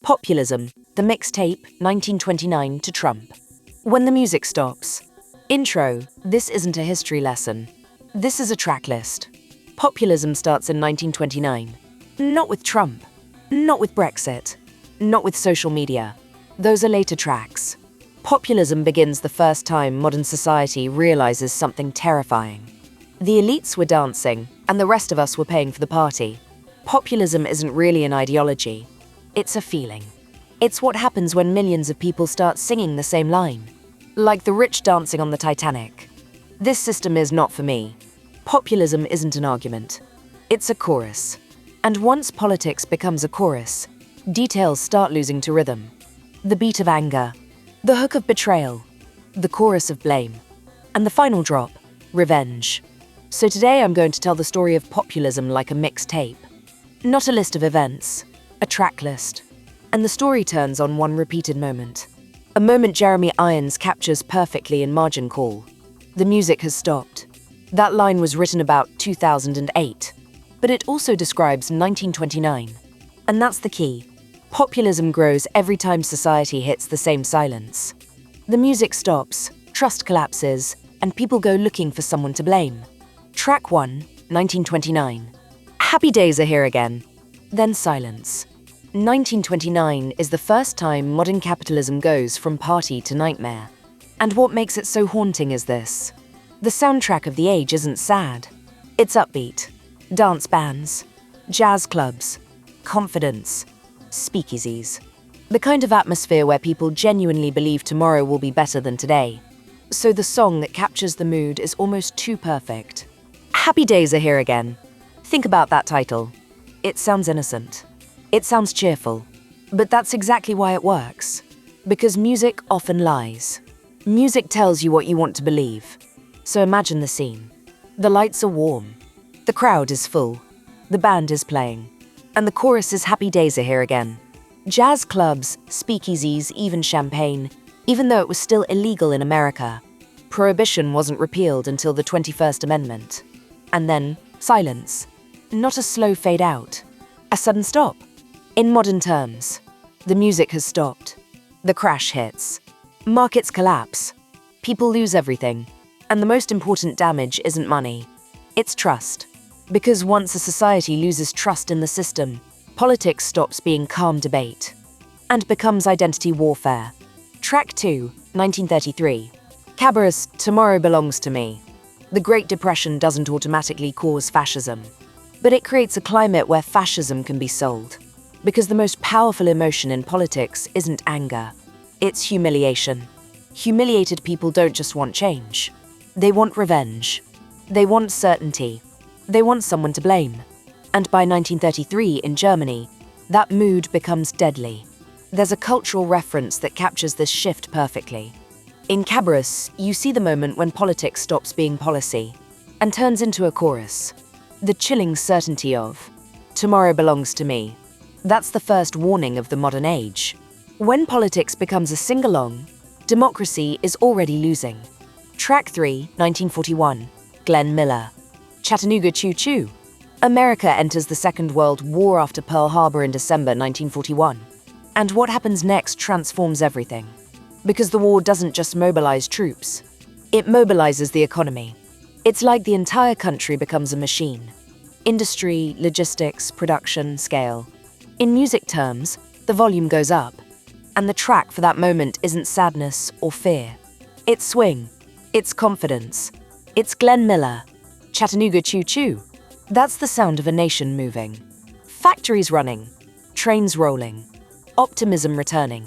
Populism, the Mixtape, 1929 to Trump. When the music stops. Intro, this isn't a history lesson. This is a track list. Populism starts in 1929. Not with Trump. Not with Brexit. Not with social media. Those are later tracks. Populism begins the first time modern society realizes something terrifying. The elites were dancing, and the rest of us were paying for the party. Populism isn't really an ideology. It's a feeling. It's what happens when millions of people start singing the same line. Like the rich dancing on the Titanic. This system is not for me. Populism isn't an argument. It's a chorus. And once politics becomes a chorus, details start losing to rhythm. The beat of anger. The hook of betrayal. The chorus of blame. And the final drop, revenge. So today I'm going to tell the story of populism like a mixtape. Not a list of events. A track list. And the story turns on one repeated moment. A moment Jeremy Irons captures perfectly in Margin Call. The music has stopped. That line was written about 2008, but it also describes 1929. And that's the key. Populism grows every time society hits the same silence. The music stops, trust collapses, and people go looking for someone to blame. Track 1, 1929. Happy days are here again. Then silence. 1929 is the first time modern capitalism goes from party to nightmare. And what makes it so haunting is this. The soundtrack of the age isn't sad. It's upbeat. Dance bands, jazz clubs, confidence, speakeasies. The kind of atmosphere where people genuinely believe tomorrow will be better than today. So the song that captures the mood is almost too perfect. Happy days are here again. Think about that title. It sounds innocent. It sounds cheerful. But that's exactly why it works. Because music often lies. Music tells you what you want to believe. So imagine the scene. The lights are warm. The crowd is full. The band is playing. And the chorus is happy days are here again. Jazz clubs, speakeasies, even champagne, even though it was still illegal in America. Prohibition wasn't repealed until the 21st Amendment. And then, silence. Not a slow fade out. A sudden stop. In modern terms, the music has stopped. The crash hits. Markets collapse. People lose everything. And the most important damage isn't money. It's trust. Because once a society loses trust in the system, politics stops being calm debate and becomes identity warfare. Track 2, 1933. Cabaret's Tomorrow Belongs to Me. The Great Depression doesn't automatically cause fascism, but it creates a climate where fascism can be sold. Because the most powerful emotion in politics isn't anger, it's humiliation. Humiliated people don't just want change. They want revenge. They want certainty. They want someone to blame. And by 1933 in Germany, that mood becomes deadly. There's a cultural reference that captures this shift perfectly. In Cabaret, you see the moment when politics stops being policy and turns into a chorus. The chilling certainty of, tomorrow belongs to me. That's the first warning of the modern age. When politics becomes a sing-along, democracy is already losing. Track 3, 1941. Glenn Miller. Chattanooga, Choo. America enters the Second World War after Pearl Harbor in December 1941. And what happens next transforms everything. Because the war doesn't just mobilize troops. It mobilizes the economy. It's like the entire country becomes a machine. Industry, logistics, production, scale. In music terms, the volume goes up. And the track for that moment isn't sadness or fear. It's swing. It's confidence. It's Glenn Miller. Chattanooga, Choo. That's the sound of a nation moving. Factories running. Trains rolling. Optimism returning.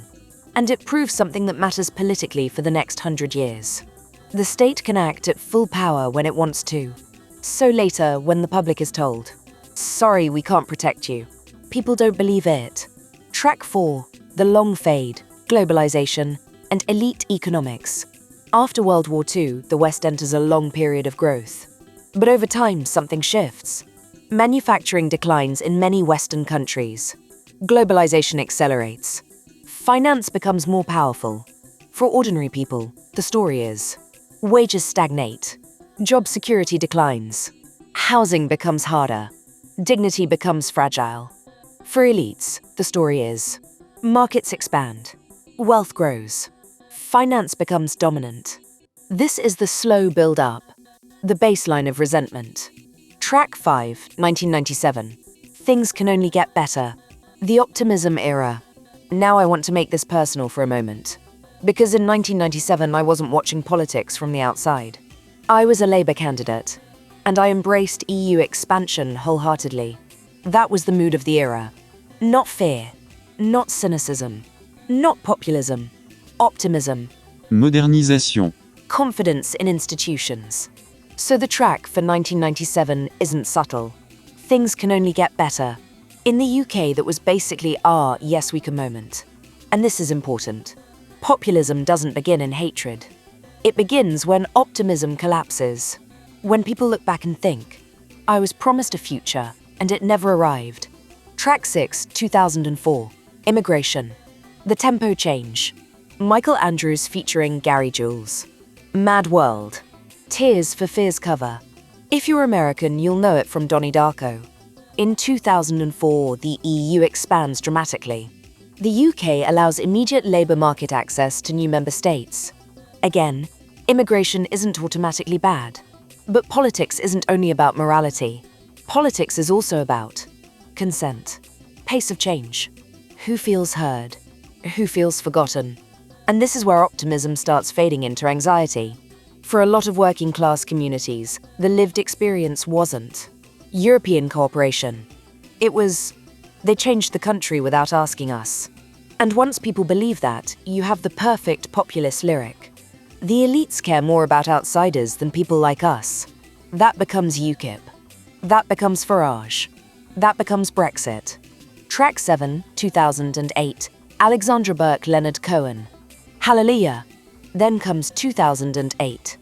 And it proves something that matters politically for the next 100 years. The state can act at full power when it wants to. So later, when the public is told, sorry, we can't protect you, people don't believe it. Track 4, the long fade, globalization, and elite economics. After World War II, the West enters a long period of growth. But over time, something shifts. Manufacturing declines in many Western countries. Globalization accelerates. Finance becomes more powerful. For ordinary people, the story is, wages stagnate. Job security declines. Housing becomes harder. Dignity becomes fragile. For elites, the story is markets expand, wealth grows, finance becomes dominant. This is the slow build-up, the baseline of resentment. Track 5, 1997. Things can only get better. The optimism era. Now I want to make this personal for a moment. Because in 1997 I wasn't watching politics from the outside. I was a Labour candidate, and I embraced EU expansion wholeheartedly. That was the mood of the era. Not fear, not cynicism, not populism, optimism. Modernisation. Confidence in institutions. So the track for 1997 isn't subtle. Things can only get better. In the UK, that was basically our yes we can moment. And this is important. Populism doesn't begin in hatred. It begins when optimism collapses. When people look back and think, I was promised a future, and it never arrived. Track 6, 2004. Immigration. The tempo change. Michael Andrews featuring Gary Jules. Mad World. Tears for Fears cover. If you're American, you'll know it from Donnie Darko. In 2004, the EU expands dramatically. The UK allows immediate labour market access to new member states. Again, immigration isn't automatically bad. But politics isn't only about morality. Politics is also about consent, pace of change, who feels heard, who feels forgotten. And this is where optimism starts fading into anxiety. For a lot of working class communities, the lived experience wasn't European cooperation. It was, they changed the country without asking us. And once people believe that, you have the perfect populist lyric. The elites care more about outsiders than people like us. That becomes UKIP. That becomes Farage. That becomes Brexit. Track 7, 2008. Alexandra Burke, Leonard Cohen. Hallelujah. Then comes 2008.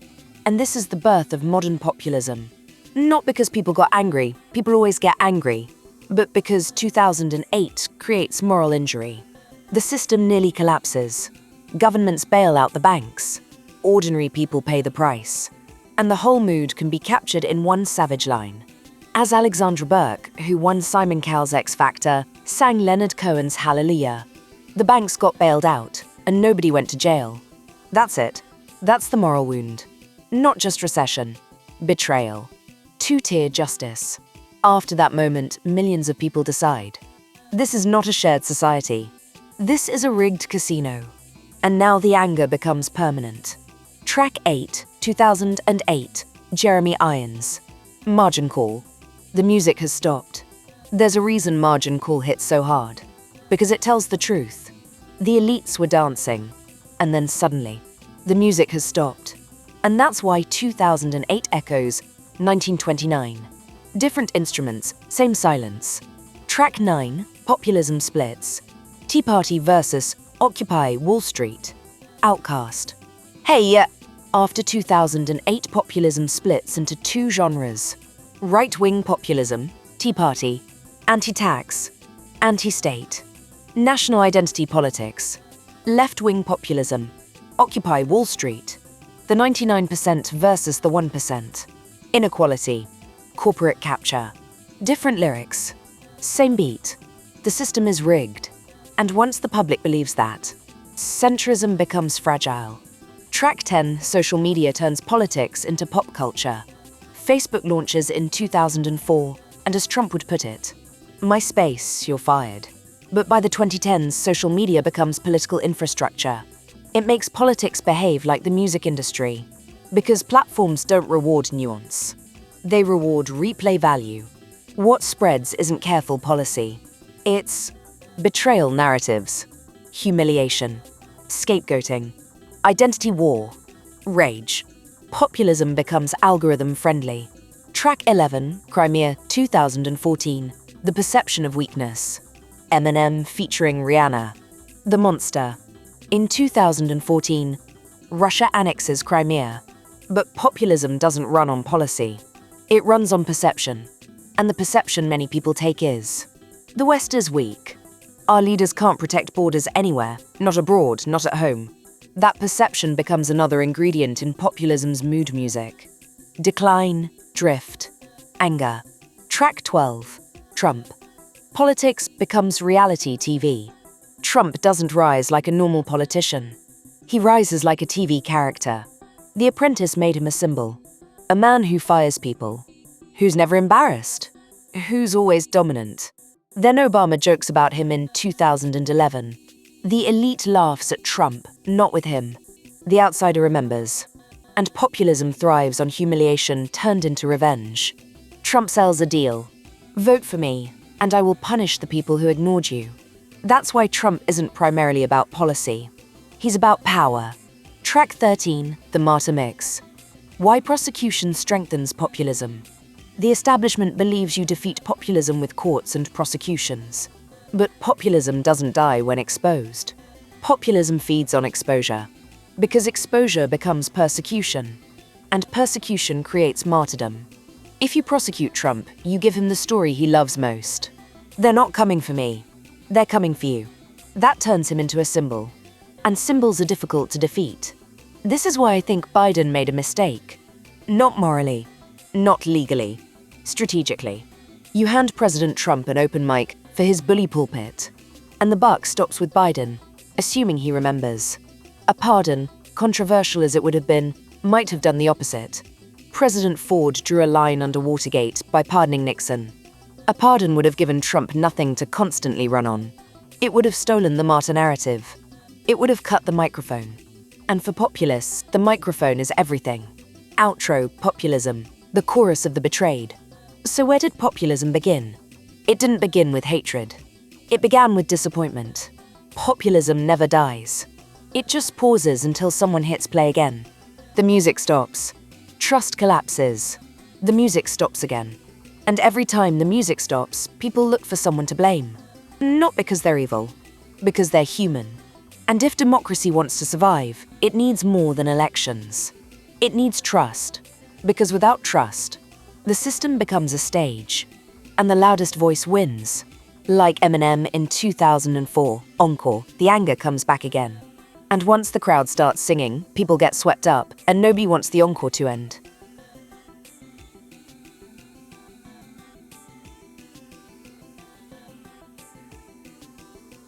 And this is the birth of modern populism. Not because people got angry, people always get angry, but because 2008 creates moral injury. The system nearly collapses. Governments bail out the banks. Ordinary people pay the price. And the whole mood can be captured in one savage line. As Alexandra Burke, who won Simon Cowell's X Factor, sang Leonard Cohen's Hallelujah. The banks got bailed out, and nobody went to jail. That's it. That's the moral wound. Not just recession. Betrayal. Two-tier justice. After that moment, millions of people decide. This is not a shared society. This is a rigged casino. And now the anger becomes permanent. Track 8, 2008. Jeremy Irons. Margin Call. The music has stopped. There's a reason Margin Call hits so hard. Because it tells the truth. The elites were dancing. And then suddenly, the music has stopped. And that's why 2008 echoes 1929. Different instruments, same silence. Track 9, Populism splits. Tea Party versus Occupy Wall Street. Outcast. Hey, after 2008, populism splits into two genres. Right-wing populism, Tea Party, anti-tax, anti-state. National identity politics. Left-wing populism, Occupy Wall Street. The 99% versus the 1%. Inequality. Corporate capture. Different lyrics. Same beat. The system is rigged. And once the public believes that, centrism becomes fragile. Track 10, social media turns politics into pop culture. Facebook launches in 2004, and as Trump would put it, my space, you're fired. But by the 2010s, social media becomes political infrastructure. It makes politics behave like the music industry, because platforms don't reward nuance. They reward replay value. What spreads isn't careful policy. It's betrayal narratives, humiliation, scapegoating, identity war, rage. Populism becomes algorithm-friendly. Track 11, Crimea, 2014. The Perception of Weakness. Eminem featuring Rihanna. The Monster. In 2014, Russia annexes Crimea. But populism doesn't run on policy. It runs on perception. And the perception many people take is, the West is weak. Our leaders can't protect borders anywhere, not abroad, not at home. That perception becomes another ingredient in populism's mood music. Decline, drift, anger. Track 12, Trump. Politics becomes reality TV. Trump doesn't rise like a normal politician. He rises like a TV character. The Apprentice made him a symbol. A man who fires people. Who's never embarrassed. Who's always dominant. Then Obama jokes about him in 2011. The elite laughs at Trump, not with him. The outsider remembers. And populism thrives on humiliation turned into revenge. Trump sells a deal. Vote for me, and I will punish the people who ignored you. That's why Trump isn't primarily about policy. He's about power. Track 13, The Martyr Mix. Why prosecution strengthens populism. The establishment believes you defeat populism with courts and prosecutions. But populism doesn't die when exposed. Populism feeds on exposure. Because exposure becomes persecution. And persecution creates martyrdom. If you prosecute Trump, you give him the story he loves most. They're not coming for me. They're coming for you. That turns him into a symbol. And symbols are difficult to defeat. This is why I think Biden made a mistake. Not morally. Not legally. Strategically. You hand President Trump an open mic for his bully pulpit. And the buck stops with Biden, assuming he remembers. A pardon, controversial as it would have been, might have done the opposite. President Ford drew a line under Watergate by pardoning Nixon. A pardon would have given Trump nothing to constantly run on. It would have stolen the martyr narrative. It would have cut the microphone. And for populists, the microphone is everything. Outro, populism, the chorus of the betrayed. So where did populism begin? It didn't begin with hatred. It began with disappointment. Populism never dies. It just pauses until someone hits play again. The music stops. Trust collapses. The music stops again. And every time the music stops, people look for someone to blame. Not because they're evil, because they're human. And if democracy wants to survive, it needs more than elections. It needs trust. Because without trust, the system becomes a stage. And the loudest voice wins. Like Eminem in 2004, Encore, the anger comes back again. And once the crowd starts singing, people get swept up, and nobody wants the encore to end.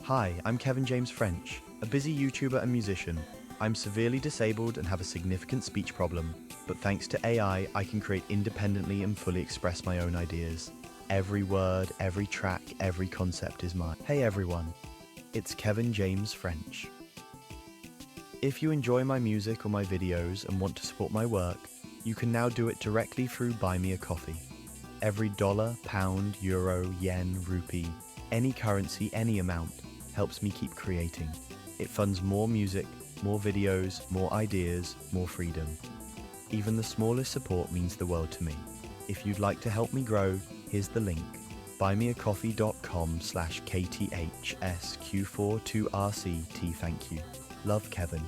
Hi, I'm Kevin James French, a busy YouTuber and musician. I'm severely disabled and have a significant speech problem, but thanks to AI, I can create independently and fully express my own ideas. Every word, every track, every concept is mine. Hey everyone, it's Kevin James French. If you enjoy my music or my videos and want to support my work, you can now do it directly through Buy Me a Coffee. Every dollar, pound, euro, yen, rupee, any currency, any amount, helps me keep creating. It funds more music, more videos, more ideas, more freedom. Even the smallest support means the world to me. If you'd like to help me grow, here's the link. buymeacoffee.com/KTHSQ42RCT. Thank you. Love, Kevin.